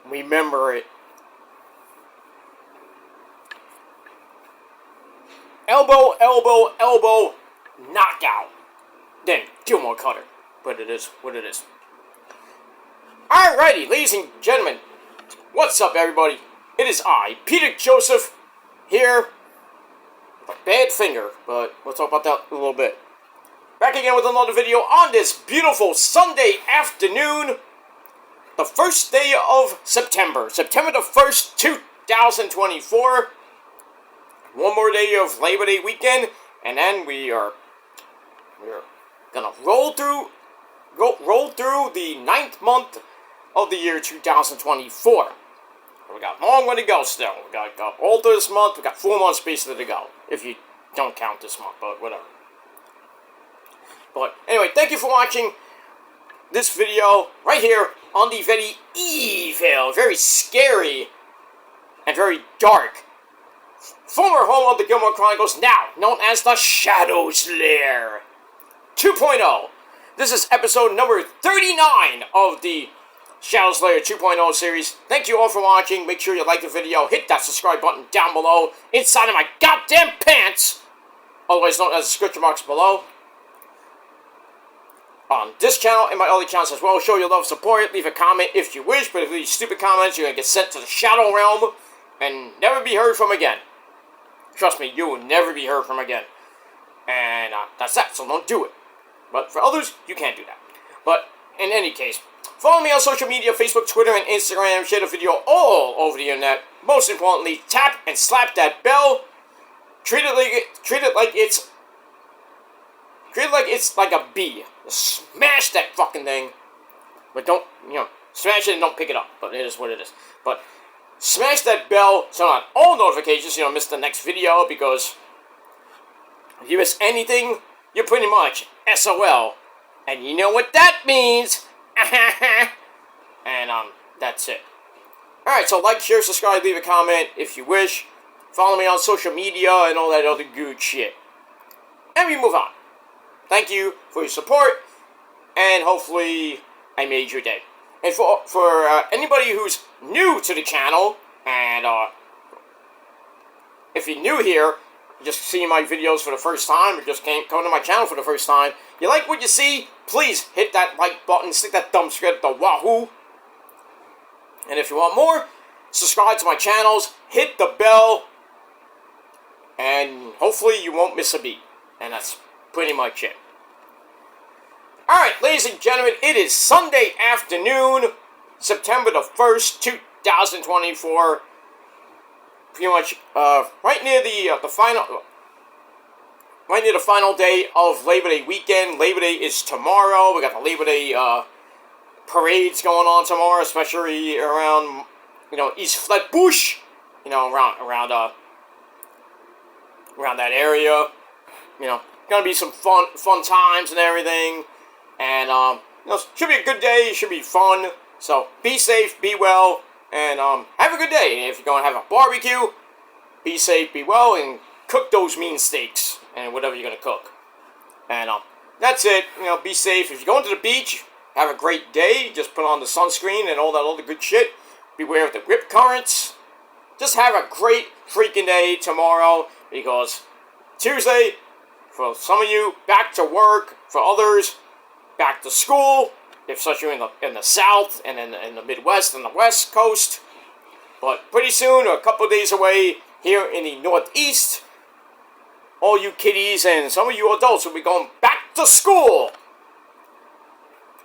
Remember it. Elbow, elbow, elbow, knockout. Then Gilmore Cutter. But it is what it is. Alrighty, ladies and gentlemen. What's up, everybody? It is I, Peter Joseph, here. A bad finger, but we'll talk about that in a little bit. Back again with another video on this beautiful Sunday afternoon. The first day of September. September the 1st, 2024. One more day of Labor Day weekend, and then we're gonna roll through the 9th month of the year 2024. We got a long way to go still. We got all through this month. We got 4 months basically to go, if you don't count this month, but whatever. But anyway, thank you for watching this video right here on the very evil, very scary, and very dark former home of the Gilmore Chronicles, now known as the Shadow's Lair 2.0. This is episode number 39 of the Shadow's Lair 2.0 series. Thank you all for watching. Make sure you like the video. Hit that subscribe button down below, inside of my goddamn pants, otherwise known as the description box below. On this channel and my other channels as well. Show your love, support it. Leave a comment if you wish, but if you leave stupid comments, you're going to get sent to the Shadow Realm and never be heard from again. Trust me, you will never be heard from again. And that's that, so don't do it. But for others, you can't do that. But in any case, follow me on social media, Facebook, Twitter, and Instagram. Share the video all over the internet. Most importantly, tap and slap that bell. Treat it like it's like a bee. Smash that fucking thing. But don't, smash it and don't pick it up. But it is what it is. But smash that bell so on all notifications, you don't miss the next video, because if you miss anything, you're pretty much SOL. And you know what that means. And, that's it. Alright, so like, share, subscribe, leave a comment if you wish. Follow me on social media and all that other good shit. And we move on. Thank you for your support, and hopefully I made your day. And for anybody who's new to the channel, and if you're new here, just seeing my videos for the first time, or just coming to my channel for the first time, you like what you see, please hit that like button, stick that thumbs up the wahoo. And if you want more, subscribe to my channels, hit the bell, and hopefully you won't miss a beat. And that's pretty much it. Alright, ladies and gentlemen, it is Sunday afternoon, September the 1st, 2024. Pretty much, right near the final day of Labor Day weekend. Labor Day is tomorrow. We got the Labor Day, parades going on tomorrow, especially around, East Flatbush, around that area. Gonna be some fun times and everything, and should be a good day. Should be fun. So be safe, be well, and have a good day. If you're gonna have a barbecue, be safe, be well, and cook those mean steaks and whatever you're gonna cook. And that's it. Be safe. If you're going to the beach, have a great day. Just put on the sunscreen and all that other good shit. Beware of the rip currents. Just have a great freaking day tomorrow, because Tuesday, for some of you, back to work. For others, back to school. If such you're in the South and in the Midwest and the West Coast. But pretty soon, a couple of days away, here in the Northeast, all you kiddies and some of you adults will be going back to school.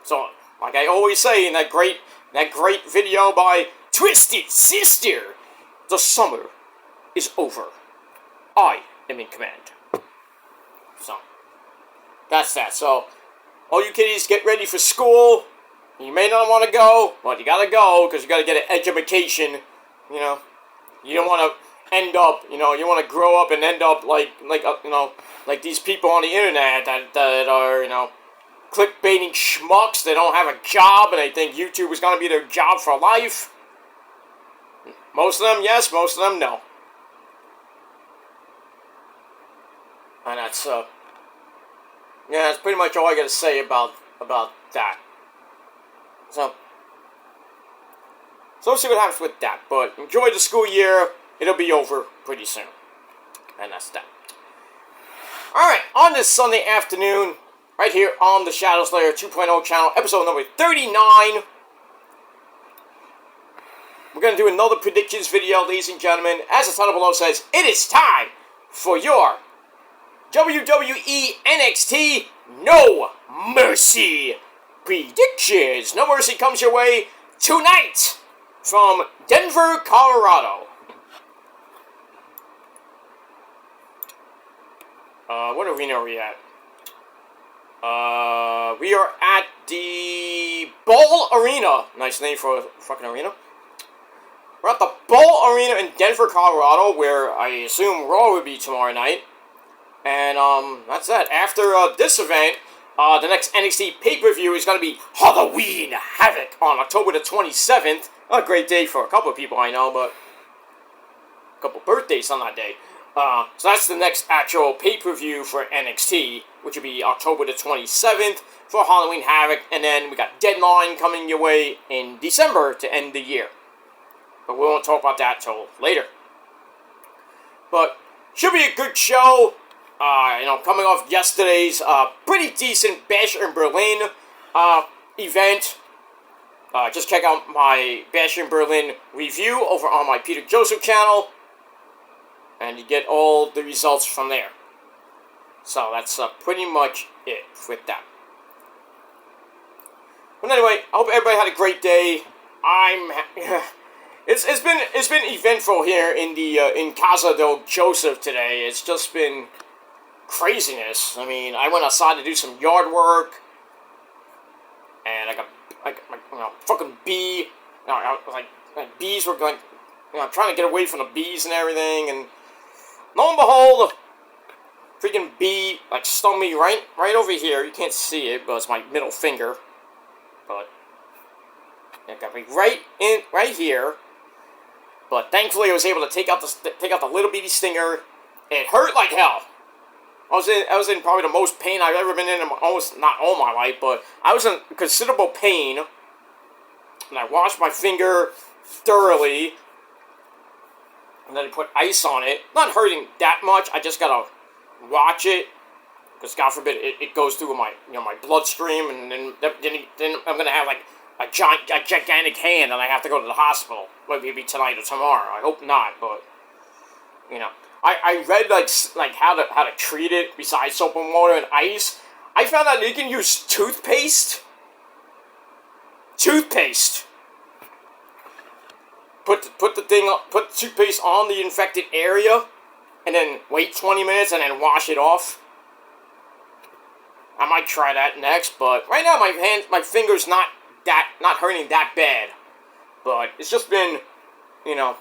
So, like I always say in that great video by Twisted Sister, the summer is over. I am in command. So, that's that. So, all you kiddies, get ready for school. You may not want to go, but you gotta go, because you gotta get an education. You don't want to end up, you want to grow up and end up like these people on the internet that are, clickbaiting schmucks. They don't have a job, and they think YouTube is gonna be their job for life. Most of them, yes. Most of them, no. And that's, yeah, that's pretty much all I gotta say about that. So, So we'll see what happens with that. But enjoy the school year. It'll be over pretty soon. And that's that. Alright, on this Sunday afternoon, right here on the Shadow Slayer 2.0 channel, episode number 39. We're going to do another predictions video, ladies and gentlemen. As the title below says, it is time for your WWE NXT No Mercy predictions. No Mercy comes your way tonight from Denver, Colorado. What arena are we at? We are at the Ball Arena. Nice name for a fucking arena. We're at the Ball Arena in Denver, Colorado, where I assume Raw would be tomorrow night. And, that's that. After, this event, the next NXT pay-per-view is going to be Halloween Havoc on October the 27th. Not a great day for a couple of people I know, but a couple birthdays on that day. So that's the next actual pay-per-view for NXT, which will be October the 27th for Halloween Havoc. And then we got Deadline coming your way in December to end the year. But we won't talk about that till later. But should be a good show. Coming off yesterday's pretty decent Bash in Berlin event. Just check out my Bash in Berlin review over on my Peter Joseph channel. And you get all the results from there. So that's pretty much it with that. But anyway, I hope everybody had a great day. It's been eventful here in the in Casa del Joseph today. It's just been craziness. I mean, I went outside to do some yard work, and I got fucking bee. Bees were going, trying to get away from the bees and everything, and lo and behold, a freaking bee stung me right over here. You can't see it, but it's my middle finger. But it got me right here. But thankfully, I was able to take out the little bitty stinger. It hurt like hell. I was in probably the most pain I've ever been in almost, not all my life, but I was in considerable pain. And I washed my finger thoroughly. And then I put ice on it. Not hurting that much. I just gotta watch it, because God forbid it goes through my my bloodstream, and then I'm gonna have a gigantic hand, and I have to go to the hospital. Maybe tonight or tomorrow. I hope not, but I read how to treat it besides soap and water and ice. I found out you can use toothpaste. Put the toothpaste on the infected area, and then wait 20 minutes and then wash it off. I might try that next, but right now my finger's not hurting that bad. But it's just been, it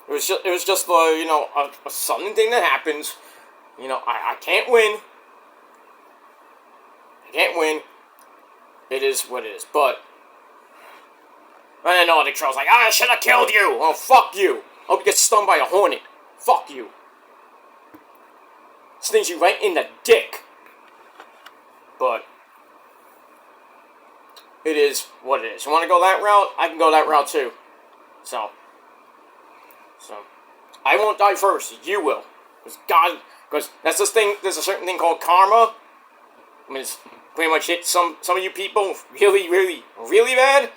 was just a sudden thing that happens. I can't win. It is what it is, but I know the troll's like, I should have killed you! Oh, fuck you! Hope you get stung by a hornet. Fuck you. Stings you right in the dick. But it is what it is. You want to go that route? I can go that route too. So I won't die first. You will. Because that's this thing. There's a certain thing called karma. I mean, it's pretty much hit some of you people really, really, really bad.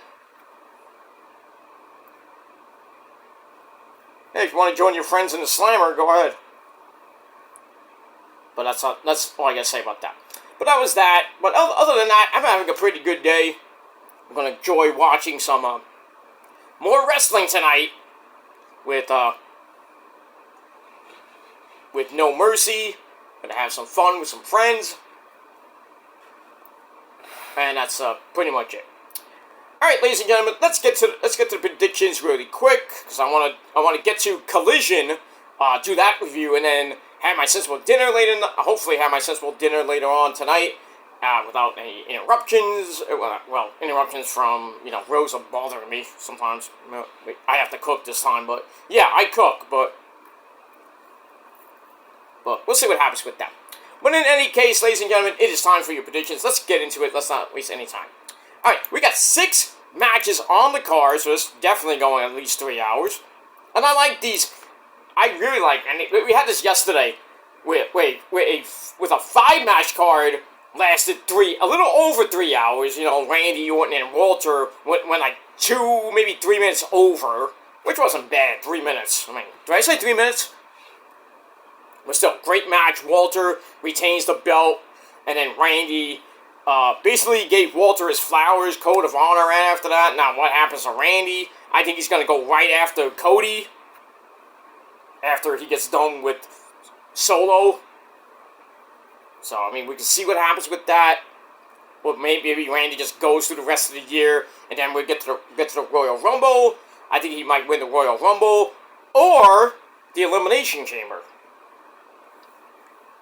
Hey, if you want to join your friends in the slammer, go ahead. But that's all I gotta say about that. But that was that. But other than that, I'm having a pretty good day. I'm gonna enjoy watching some more wrestling tonight with No Mercy. Gonna have some fun with some friends, and that's pretty much it. All right, ladies and gentlemen, let's get to the predictions really quick, because I want to get to Collision, do that review, and then have my sensible dinner later. Hopefully, have my sensible dinner later on tonight, without any interruptions. Well, interruptions from Rosa bothering me sometimes. I have to cook this time, but yeah, I cook, but we'll see what happens with that. But in any case, ladies and gentlemen, it is time for your predictions. Let's get into it. Let's not waste any time. Alright, we got 6 matches on the card, so it's definitely going at least 3 hours. And I like these. I really like, and we had this yesterday with a 5-match card lasted a little over 3 hours. You know, Randy Orton and Walter went like 2, maybe 3 minutes over, which wasn't bad. 3 minutes. I mean, did I say 3 minutes? But still, great match. Walter retains the belt, and then Randy basically gave Walter his flowers, code of honor right after that. Now, what happens to Randy? I think he's going to go right after Cody, after he gets done with Solo. So, I mean, we can see what happens with that. Well, maybe Randy just goes through the rest of the year, and then we get to the Royal Rumble. I think he might win the Royal Rumble, or the Elimination Chamber.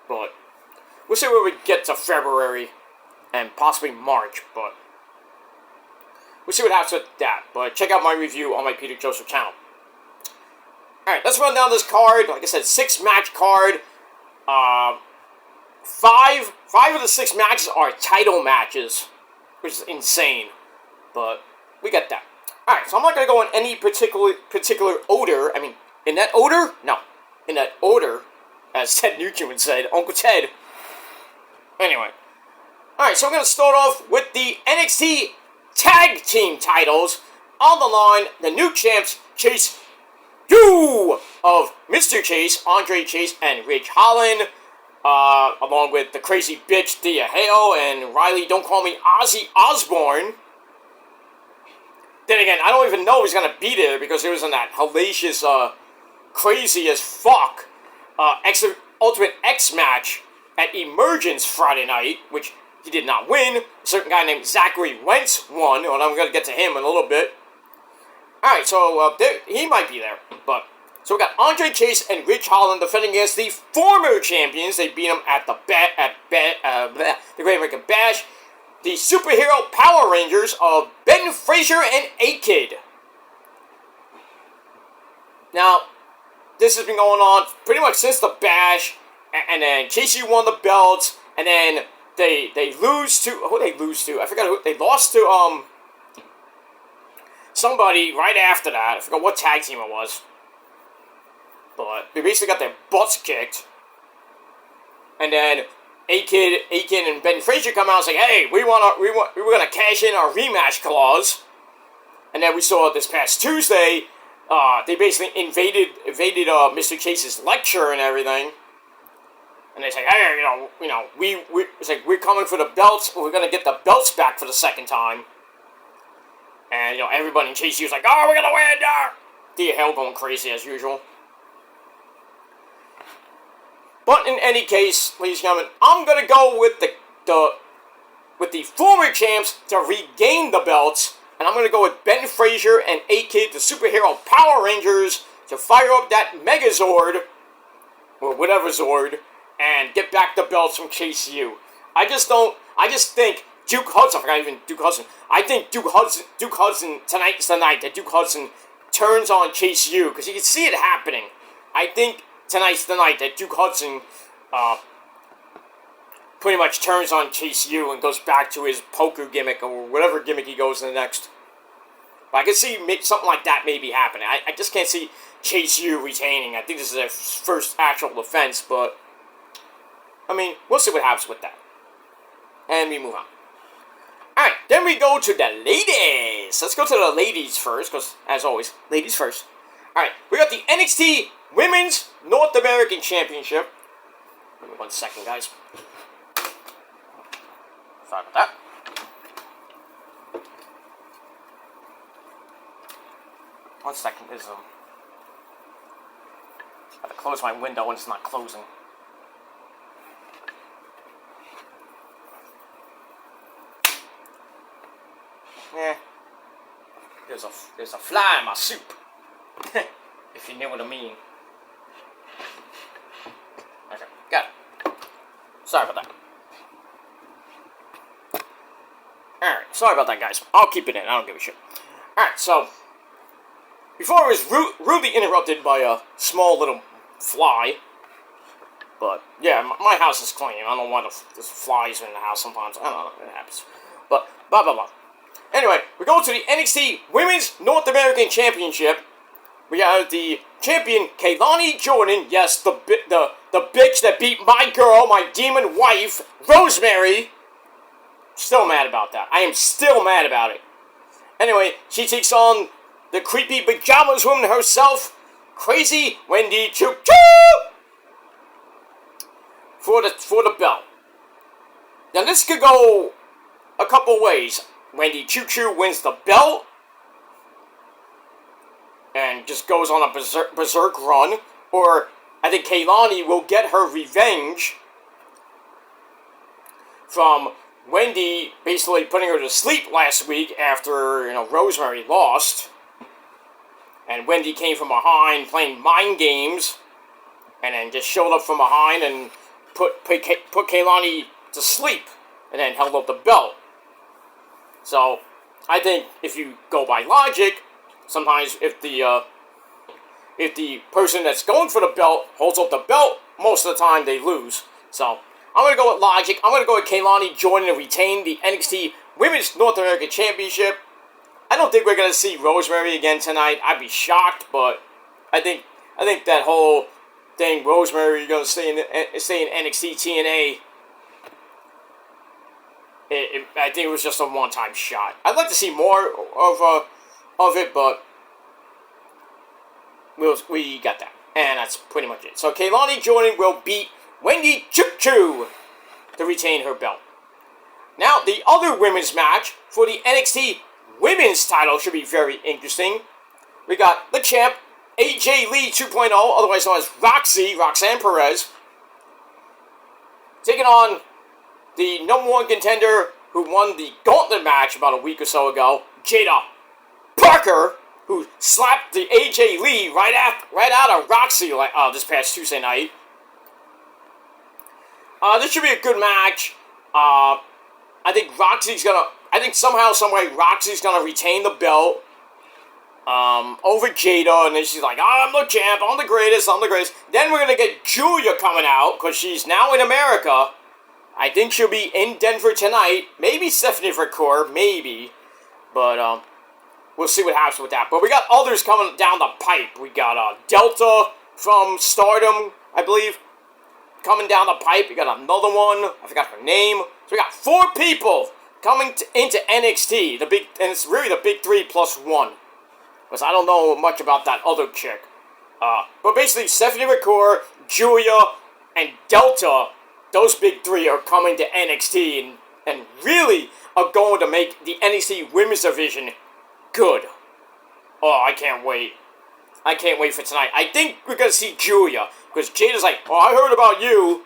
But we'll see where we get to February and possibly March, but we'll see what happens with that. But check out my review on my Peter Joseph channel. Alright, let's run down this card. Like I said, 6-match card. 5 of the 6 matches are title matches, which is insane. But we got that. Alright, so I'm not going to go in any particular order. I mean, in that order? No. In that order, as Ted Nugent said, Uncle Ted. Anyway. Alright, so we're going to start off with the NXT Tag Team titles. On the line, the new champs, Chase U of Mr. Chase, Andre Chase, and Ridge Holland. Along with the crazy bitch, Thea Hale, and Riley, don't call me Ozzy Osbourne. Then again, I don't even know if he's going to be there because he was in that hellacious, crazy as fuck, Ultimate X match at Emergence Friday night, which he did not win. A certain guy named Zachary Wentz won, and I'm going to get to him in a little bit. Alright, so he might be there, but... So we got Andre Chase and Ridge Holland defending against the former champions. They beat them at the Great American Bash. The Superhero Power Rangers of Ben Frazier and A-Kid. Now, this has been going on pretty much since the Bash, and then Chase U won the belts, and then they lose to... Who they lose to? I forgot who... They lost to, somebody right after that. I forgot what tag team it was. But they basically got their butts kicked. And then A-Kid and Ben Frazier come out and say, hey, we were gonna cash in our rematch clause. And then we saw this past Tuesday, they basically invaded Mr. Chase's lecture and everything. And they say, hey, it's like we're coming for the belts, we're gonna get the belts back for the second time. And everybody in Chase U's like, oh, we're gonna win! The hell going crazy as usual. But in any case, ladies and gentlemen, I'm gonna go with the former champs to regain the belts, and I'm gonna go with Ben Frazier and A-Kid, the Superhero Power Rangers, to fire up that Megazord, or whatever Zord, and get back the belts from Chase U. I just think Duke Hudson, I forgot even Duke Hudson. I think Duke Hudson, tonight's the night that Duke Hudson turns on Chase U, because you can see it happening. I think tonight's the night that Duke Hudson pretty much turns on Chase U and goes back to his poker gimmick or whatever gimmick he goes in the next. But I can see something like that maybe happening. I just can't see Chase U retaining. I think this is their first actual defense, but I mean, we'll see what happens with that. And we move on. Alright, then we go to the ladies. Let's go to the ladies first, because as always, ladies first. Alright, we got the NXT Women's North American Championship. Give me 1 second, guys. Sorry about that. One second, I have to close my window when it's not closing. Yeah. There's a fly in my soup. If you know what I mean. Okay, got it. Sorry about that. Alright, sorry about that, guys. I'll keep it in. I don't give a shit. Alright, so before I was rudely interrupted by a small little fly. But yeah, my house is clean. I don't know why there's flies in the house sometimes. I don't know. It happens. But blah blah blah. Anyway, we go to the NXT Women's North American Championship. We have the champion, Kaylani Jordan. Yes, the bitch that beat my girl, my demon wife, Rosemary. Still mad about that. I am still mad about it. Anyway, she takes on the creepy pajamas woman herself, Crazy Wendy Choo Choo, for the belt. Now this could go a couple ways. Wendy Choo Choo wins the belt and just goes on a berserk run, or I think Kaylani will get her revenge from Wendy basically putting her to sleep last week after, Rosemary lost. And Wendy came from behind playing mind games and then just showed up from behind and put Kaylani to sleep and then held up the belt. So, I think if you go by logic, sometimes if the person that's going for the belt holds up the belt, most of the time they lose. So, I'm going to go with logic. I'm going to go with Kaylani Jordan to retain the NXT Women's North American Championship. I don't think we're going to see Rosemary again tonight. I'd be shocked, but I think that whole thing, Rosemary going to stay in NXT TNA, I think it was just a one-time shot. I'd like to see more of it, but we got that. And that's pretty much it. So Kaylani Jordan will beat Wendy Choo Choo to retain her belt. Now, the other women's match for the NXT Women's title should be very interesting. We got the champ, AJ Lee 2.0, otherwise known as Roxanne Perez, taking on the number one contender who won the gauntlet match about a week or so ago, Jada Parker, who slapped the AJ Lee right out of Roxy this past Tuesday night. This should be a good match. I think somehow, someway, Roxy's gonna retain the belt over Jada, and then she's like, I'm the champ, I'm the greatest. Then we're gonna get Julia coming out, because she's now in America. I think she'll be in Denver tonight. Maybe Stephanie Vercour, maybe. But, we'll see what happens with that. But we got others coming down the pipe. We got Delta from Stardom, I believe, coming down the pipe. We got another one. I forgot her name. So we got 4 people coming into NXT. And it's really the big 3 plus 1. Because I don't know much about that other chick. But basically, Stephanie McCoy, Julia, and Delta, those big 3 are coming to NXT and really are going to make the NXT Women's Division good. Oh, I can't wait. I can't wait for tonight. I think we're going to see Julia. Because Jada's like, I heard about you.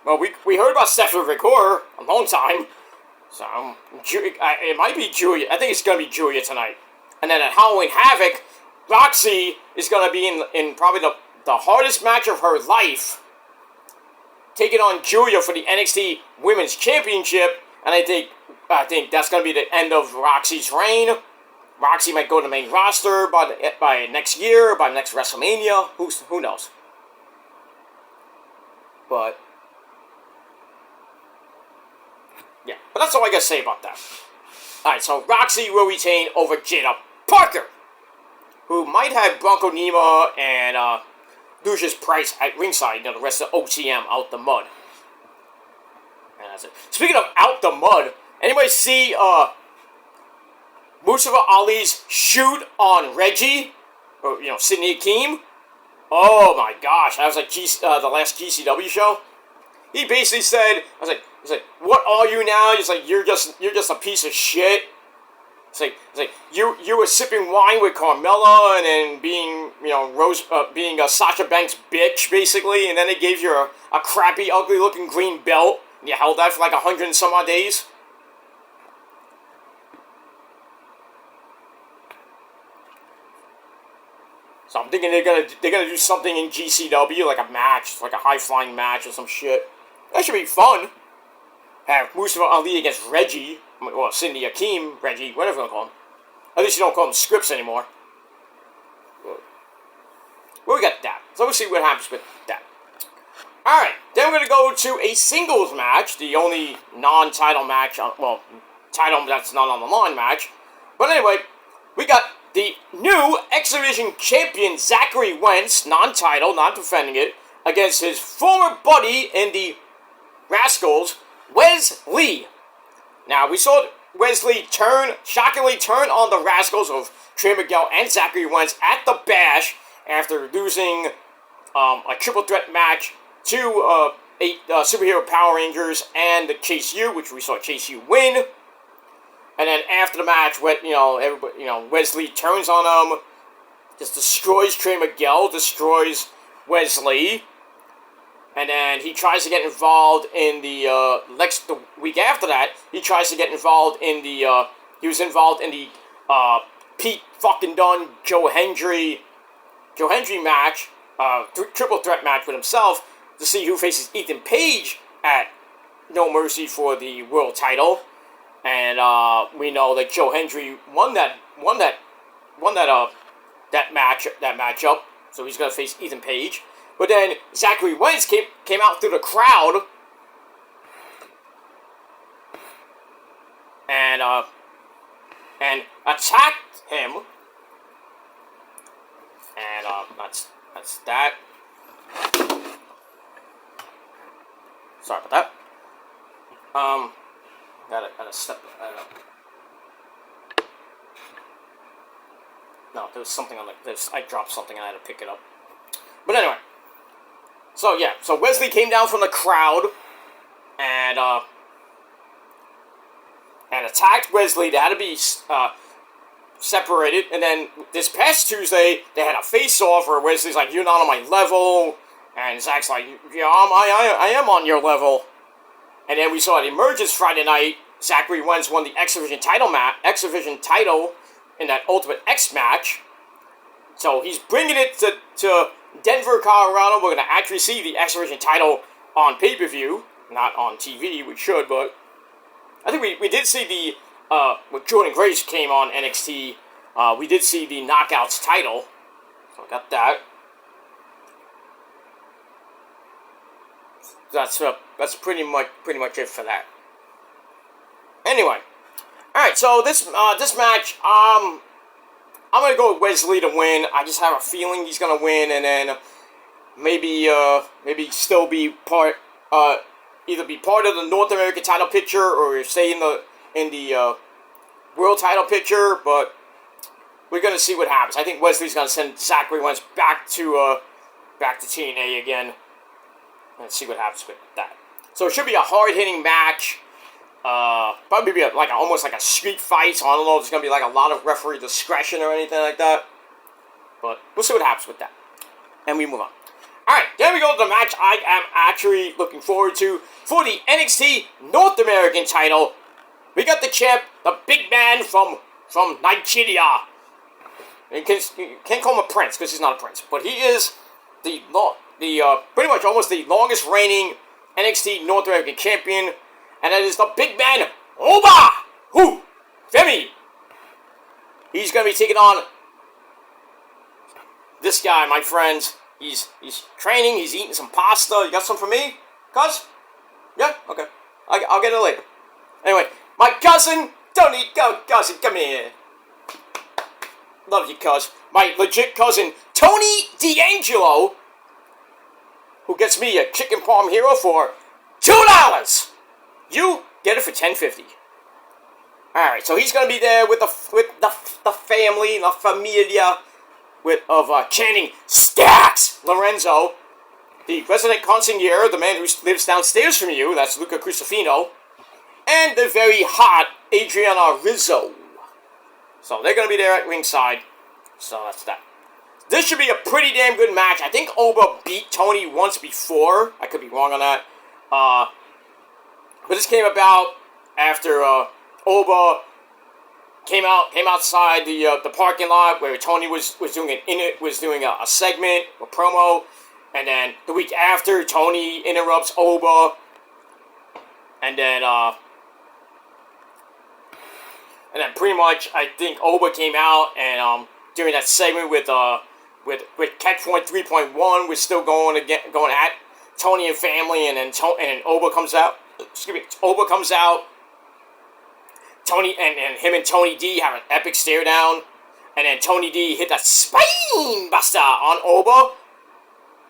Well, we heard about Stephanie McCoy a long time. So, it might be Julia. I think it's going to be Julia tonight. And then at Halloween Havoc, Roxy is going to be in probably the hardest match of her life, taking on Julia for the NXT Women's Championship. And I think that's going to be the end of Roxy's reign. Roxy might go to the main roster by next year, by next WrestleMania. Who knows? But yeah, but that's all I got to say about that. Alright, so Roxy will retain over Jada Parker, who might have Bronco Nima and Lucius Price at ringside, the rest of OTM out the mud. And that's it. Speaking of out the mud, anybody see Mustafa Ali's shoot on Reggie? Or, Sidney Akeem? Oh my gosh, that was like the last GCW show. He basically said, he's like, what are you now? He's like, you're just a piece of shit. It's like you were sipping wine with Carmella and then being, being a Sasha Banks bitch, basically, and then they gave you a crappy, ugly looking green belt, and you held that for like 100 and some odd days. So I'm thinking they're gonna do something in GCW, like a match, like a high flying match or some shit. That should be fun. Have Mustafa Ali against Reggie, or Sidney Akeem, Reggie, whatever you want to call him. At least you don't call him Scripps anymore. Well, we got that. So we'll see what happens with that. Alright, then we're going to go to a singles match, the only non-title match, title that's not on the line match. But anyway, we got the new X Division champion Zachary Wentz, non-title, not defending it, against his former buddy in the Rascals, Wes Lee. Now, we saw Wesley shockingly turn on the Rascals of Trey Miguel and Zachary Wentz at the Bash after losing a triple threat match to Superhero Power Rangers and Chase U, which we saw Chase U win. And then after the match, Wesley turns on him, just destroys Trey Miguel, destroys Wesley, and then he tries to get involved in the week after that. He tries to get involved in the Pete fucking Dunne Joe Hendry match, triple threat match with himself to see who faces Ethan Page at No Mercy for the world title. And we know that Joe Hendry won that matchup, so he's gonna face Ethan Page. But then Zachary Wentz came out through the crowd and attacked him. And that's that. Sorry about that. Gotta step. No, there was something on this. I dropped something and I had to pick it up. But anyway. So Wesley came down from the crowd and attacked Wesley. They had to be separated. And then this past Tuesday, they had a face-off where Wesley's like, "You're not on my level," and Zach's like, "Yeah, I am on your level." And then we saw at Emergence Friday night, Zachary Wentz won the X Division title in that Ultimate X match. So he's bringing it to Denver, Colorado. We're going to actually see the X Division title on pay-per-view, not on TV. We should, but I think we did see the when Jordan Grace came on NXT. We did see the Knockouts title, so I got that. That's pretty much it for that. Anyway, all right. So this match, I'm gonna go with Wesley to win. I just have a feeling he's gonna win, and then maybe still be either be part of the North American title picture or stay in the world title picture. But we're gonna see what happens. I think Wesley's gonna send Zachary Wentz back to TNA again. Let's see what happens with that. So it should be a hard-hitting match. Probably be almost like a street fight. So I don't know if there's going to be like a lot of referee discretion or anything like that. But we'll see what happens with that. And we move on. Alright, then we go to the match I am actually looking forward to for the NXT North American title. We got the champ, the big man from Nigeria. You can't call him a prince because he's not a prince. But he is the pretty much almost the longest reigning NXT North American champion, and that is the big man, Oba! Femi! He's going to be taking on this guy, my friends. He's training, he's eating some pasta. You got some for me, cuz? Yeah? Okay. I'll get it later. Anyway, my cousin, Tony, cousin, come here. Love you, cuz. My legit cousin, Tony D'Angelo, who gets me a chicken palm hero for $2. You get it for $10.50. All right, so he's gonna be there with the family, la familia, of Channing Stacks Lorenzo, the resident consigliere, the man who lives downstairs from you. That's Luca Crucifino, and the very hot Adriana Rizzo. So they're gonna be there at ringside. So that's that. This should be a pretty damn good match. I think Oba beat Tony once before. I could be wrong on that. But this came about after Oba came outside the parking lot where Tony was doing a segment, a promo, and then the week after Tony interrupts Oba, and then pretty much I think Oba came out and during that segment with Catchpoint 3.1 was still going at Tony and family, and then Oba comes out. Oba comes out and him and Tony D have an epic stare down. And then Tony D hit that spine buster on Oba.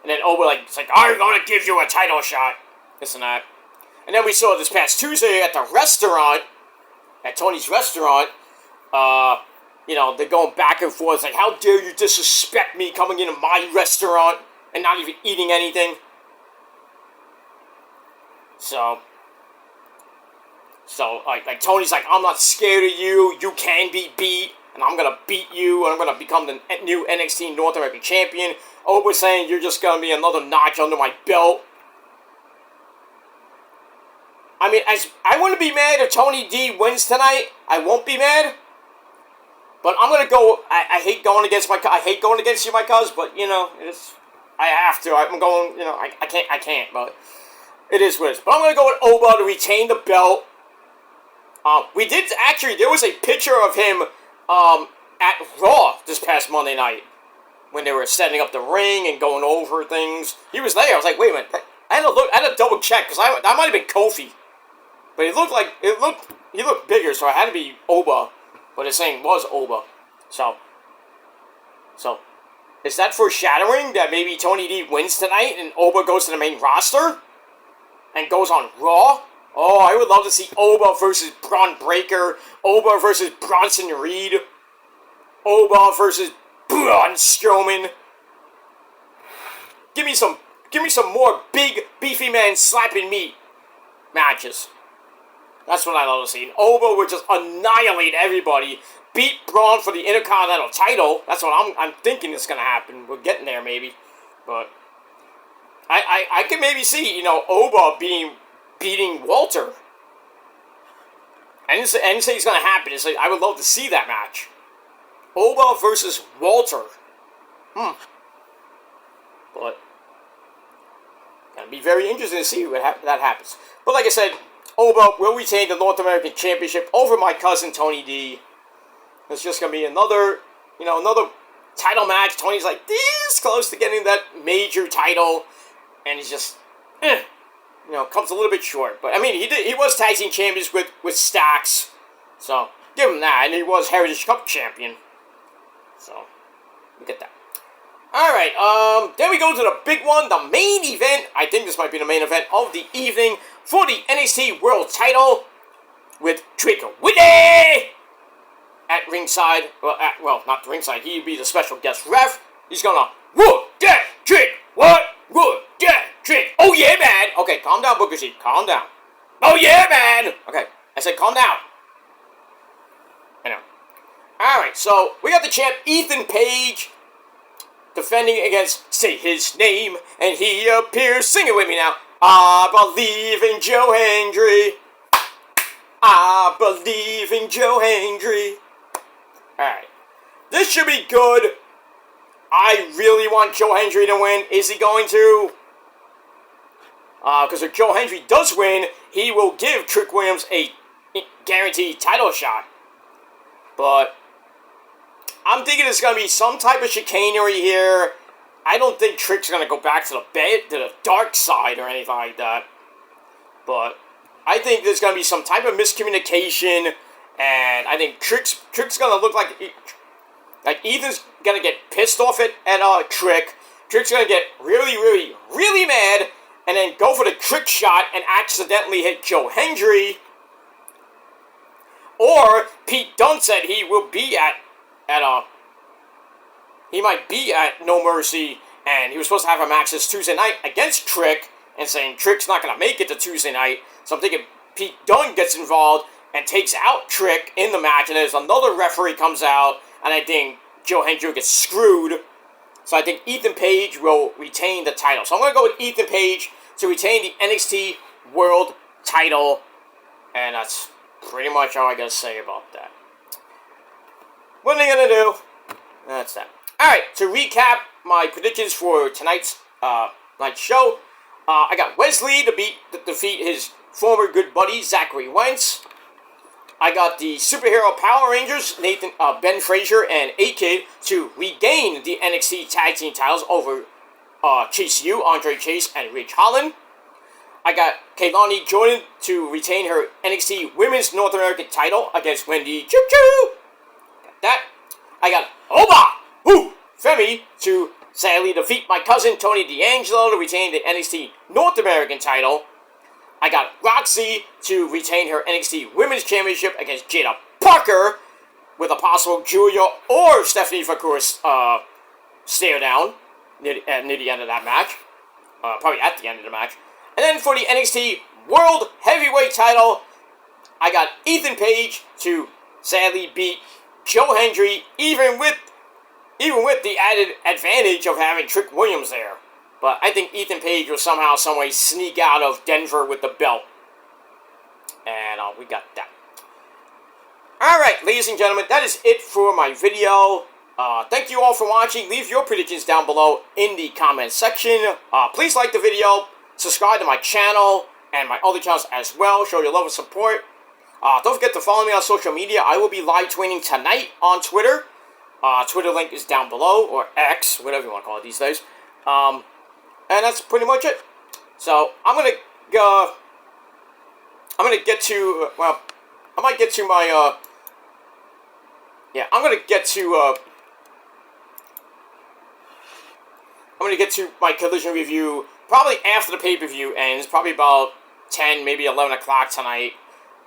And then Oba it's like, I'm gonna give you a title shot. This and that. And then we saw this past Tuesday at the restaurant, at Tony's restaurant, they're going back and forth. It's like, how dare you disrespect me coming into my restaurant and not even eating anything? So like Tony's like, I'm not scared of you. You can be beat, and I'm gonna beat you, and I'm gonna become the new NXT North American Champion. Oba's saying you're just gonna be another notch under my belt. I mean, I wouldn't be mad if Tony D wins tonight. I won't be mad. But I'm gonna go. I hate going against you, my cuz. But I have to. I'm going. I can't. But it is what it is. But I'm gonna go with Oba to retain the belt. We did actually. There was a picture of him at Raw this past Monday night when they were setting up the ring and going over things. He was there. I was like, wait a minute. I had to double check because that might have been Kofi. But he looked bigger, so it had to be Oba. But it's saying was Oba. So, is that foreshadowing that maybe Tony D wins tonight and Oba goes to the main roster? And goes on Raw? Oh, I would love to see Oba versus Braun Breaker. Oba versus Bronson Reed. Oba versus Braun Strowman. Give me some more big, beefy man slapping meat matches. That's what I love to see. And Oba would just annihilate everybody. Beat Braun for the Intercontinental title. That's what I'm thinking is going to happen. We're getting there, maybe. But I can maybe see, Oba beating Walter. I didn't say it's going to happen. It's like, I would love to see that match. Oba versus Walter. But it'll be very interesting to see what that happens. But like I said, Oba will retain the North American Championship over my cousin Tony D. It's just going to be another title match. Tony's like this close to getting that major title. And he's just, comes a little bit short. But, I mean, he was tag team champions with Stax. So, give him that. And he was Heritage Cup champion. So, look at that. Alright, then we go to the big one, the main event. I think this might be the main event of the evening for the NXT World title with Trick Willie at ringside. Well, not the ringside. He'd be the special guest ref. He's gonna whoop that trick. What? Whoop that trick. Oh yeah, man. Okay, calm down, Booker T. Calm down. Oh yeah, man. Okay, I said calm down. I know. Alright, so we got the champ Ethan Page defending against Say His Name, and he appears. Sing it with me now. I believe in Joe Hendry. I believe in Joe Hendry. Alright. This should be good. I really want Joe Hendry to win. Is he going to? Because if Joe Hendry does win, he will give Trick Williams a guaranteed title shot. But I'm thinking it's going to be some type of chicanery here. I don't think Trick's going to go back to the dark side or anything like that. But I think there's going to be some type of miscommunication. And I think Trick's going to look like Ethan's going to get pissed off at Trick. Trick's going to get really, really, really mad. And then go for the trick shot and accidentally hit Joe Hendry. Or Pete Dunne said he will be he might be at No Mercy, and he was supposed to have a match this Tuesday night against Trick, and saying Trick's not going to make it to Tuesday night. So I'm thinking Pete Dunne gets involved and takes out Trick in the match, and there's another referee comes out, and I think Joe Hendry gets screwed. So I think Ethan Page will retain the title. So I'm going to go with Ethan Page to retain the NXT World title, and that's pretty much all I got to say about that. What are they going to do? That's that. Alright, to recap my predictions for tonight's night show, I got Wesley to defeat his former good buddy, Zachary Wentz. I got the Superhero Power Rangers, Ben Frazier and A-Kid, to regain the NXT Tag Team titles over Chase U, Andre Chase, and Ridge Holland. I got Kaylani Jordan to retain her NXT Women's North American title against Wendy Choo Choo. Got that. I got Oba Femi to sadly defeat my cousin Tony D'Angelo to retain the NXT North American title. I got Roxy to retain her NXT Women's Championship against Jada Parker with a possible Julia or Stephanie Facour's stare down near the end of that match. Probably at the end of the match. And then for the NXT World Heavyweight title, I got Ethan Page to sadly beat Joe Hendry, even with the added advantage of having Trick Williams there. But I think Ethan Page will somehow, someway sneak out of Denver with the belt. And we got that. Alright, ladies and gentlemen, that is it for my video. Thank you all for watching. Leave your predictions down below in the comment section. Please like the video, subscribe to my channel, and my other channels as well. Show your love and support. Don't forget to follow me on social media. I will be live tweeting tonight on Twitter. Twitter link is down below, or X, whatever you want to call it these days. And that's pretty much it. So, I'm gonna get to, well, I might get to my, I'm gonna get to my Collision review probably after the pay-per-view ends, probably about 10, maybe 11 o'clock tonight.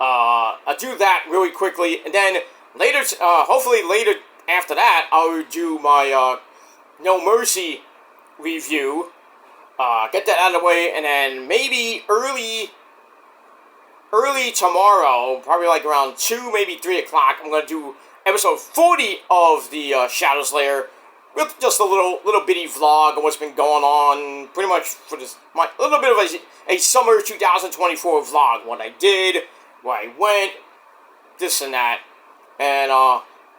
I'll do that really quickly, and then later, hopefully later after that, I'll do my, No Mercy review, get that out of the way, and then maybe early tomorrow, probably like around 2, maybe 3 o'clock, I'm going to do episode 40 of the Shadows Lair, with just a little bitty vlog of what's been going on, pretty much for this, a little bit of a summer 2024 vlog, what I did, where I went, this and that, and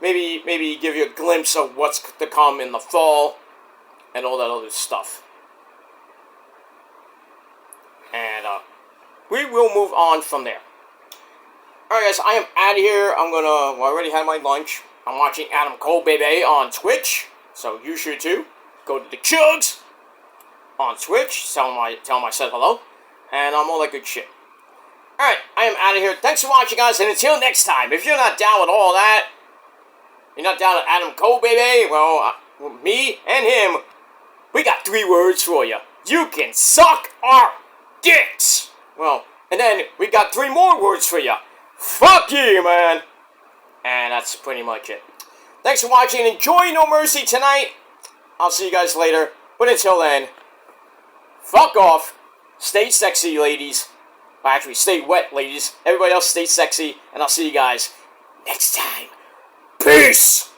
maybe give you a glimpse of what's to come in the fall, and all that other stuff. And we will move on from there. Alright guys, I am out of here. I already had my lunch. I'm watching Adam Cole Baby on Twitch, so you should too. Go to the Chugs on Twitch, tell him I said hello, and all that good shit. Alright, I am out of here. Thanks for watching, guys, and until next time, if you're not down with all that, you're not down with Adam Cole Baby, well, me and him, we got 3 words for you. You can suck our dicks! Well, and then we got 3 more words for you. Fuck you, man! And that's pretty much it. Thanks for watching. Enjoy No Mercy tonight. I'll see you guys later. But until then, fuck off. Stay sexy, ladies. Well, actually, stay wet, ladies. Everybody else stay sexy. And I'll see you guys next time. Peace!